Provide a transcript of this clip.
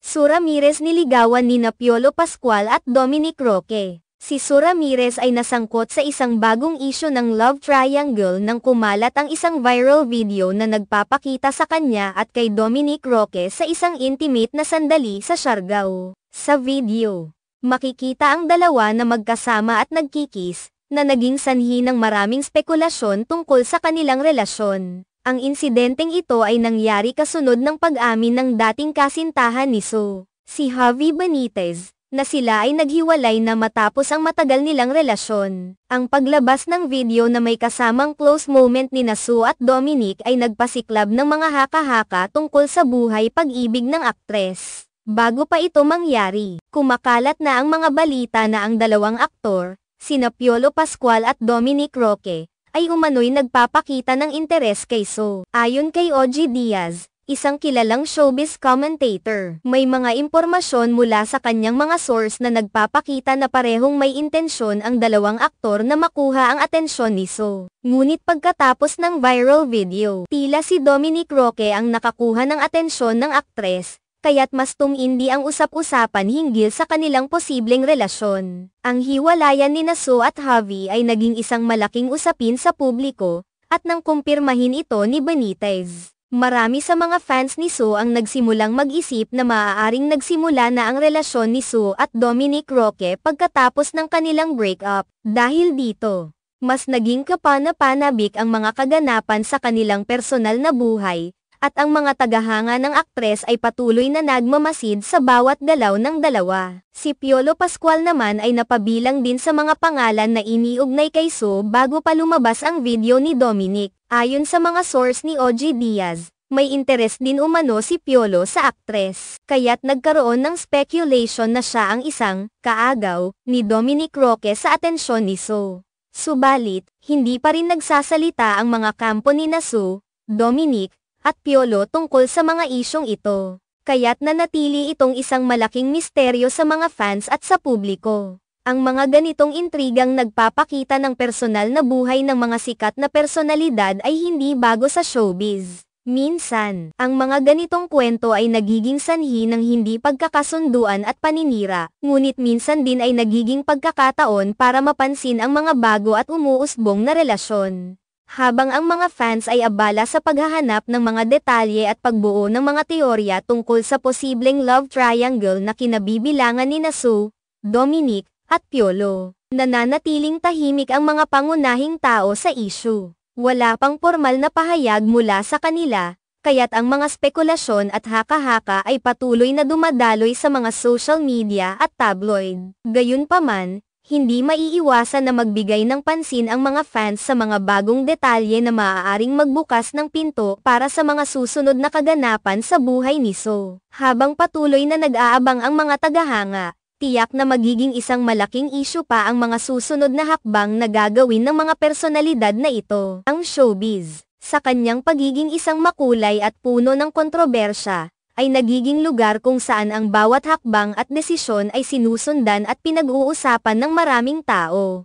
Su Ramirez niligawan nina Piolo Pascual at Dominic Roque. Si Su Ramirez ay nasangkot sa isang bagong isyu ng love triangle nang kumalat ang isang viral video na nagpapakita sa kanya at kay Dominic Roque sa isang intimate na sandali sa Siargao. Sa video, makikita ang dalawa na magkasama at nagkikis, na naging sanhi ng maraming spekulasyon tungkol sa kanilang relasyon. Ang insidenteng ito ay nangyari kasunod ng pag-amin ng dating kasintahan ni Su, si Javi Benitez, na sila ay naghiwalay na matapos ang matagal nilang relasyon. Ang paglabas ng video na may kasamang close moment ni Su at Dominic ay nagpasiklab ng mga haka-haka tungkol sa buhay pag-ibig ng aktres. Bago pa ito mangyari, kumakalat na ang mga balita na ang dalawang aktor, sina Piolo Pascual at Dominic Roque, ay umano'y nagpapakita ng interes kay Su. Ayon kay OG Diaz, isang kilalang showbiz commentator, may mga impormasyon mula sa kanyang mga source na nagpapakita na parehong may intensyon ang dalawang aktor na makuha ang atensyon ni Su. Ngunit pagkatapos ng viral video, tila si Dominic Roque ang nakakuha ng atensyon ng aktres, kaya't mas tumindi ang usap-usapan hinggil sa kanilang posibleng relasyon. Ang hiwalayan ni Su at Javi ay naging isang malaking usapin sa publiko, at nang kumpirmahin ito ni Benitez. Marami sa mga fans ni Su ang nagsimulang mag-isip na maaaring nagsimula na ang relasyon ni Su at Dominic Roque pagkatapos ng kanilang breakup. Dahil dito, mas naging kapana-panabik ang mga kaganapan sa kanilang personal na buhay, at ang mga tagahanga ng aktres ay patuloy na nagmamasid sa bawat galaw ng dalawa. Si Piolo Pascual naman ay napabilang din sa mga pangalan na iniugnay kay Su bago pa lumabas ang video ni Dominic. Ayon sa mga source ni OG Diaz, may interes din umano si Piolo sa aktres. Kaya't nagkaroon ng speculation na siya ang isang kaagaw ni Dominic Roque sa atensyon ni Su. Subalit, hindi pa rin nagsasalita ang mga kampo ni Su, Dominic, at Piolo tungkol sa mga isyong ito. Kaya't nanatili itong isang malaking misteryo sa mga fans at sa publiko. Ang mga ganitong intrigang nagpapakita ng personal na buhay ng mga sikat na personalidad ay hindi bago sa showbiz. Minsan, ang mga ganitong kwento ay nagiging sanhi ng hindi pagkakasunduan at paninira, ngunit minsan din ay nagiging pagkakataon para mapansin ang mga bago at umuusbong na relasyon. Habang ang mga fans ay abala sa paghahanap ng mga detalye at pagbuo ng mga teorya tungkol sa posibleng love triangle na kinabibilangan ni Su, Dominic, at Piolo, nananatiling tahimik ang mga pangunahing tao sa issue. Wala pang formal na pahayag mula sa kanila, kaya't ang mga spekulasyon at haka-haka ay patuloy na dumadaloy sa mga social media at tabloid. Gayunpaman, hindi maiiwasan na magbigay ng pansin ang mga fans sa mga bagong detalye na maaaring magbukas ng pinto para sa mga susunod na kaganapan sa buhay ni Su. Habang patuloy na nag-aabang ang mga tagahanga, tiyak na magiging isang malaking issue pa ang mga susunod na hakbang na gagawin ng mga personalidad na ito. Ang showbiz, sa kanyang pagiging isang makulay at puno ng kontrobersya, ay nagiging lugar kung saan ang bawat hakbang at desisyon ay sinusundan at pinag-uusapan ng maraming tao.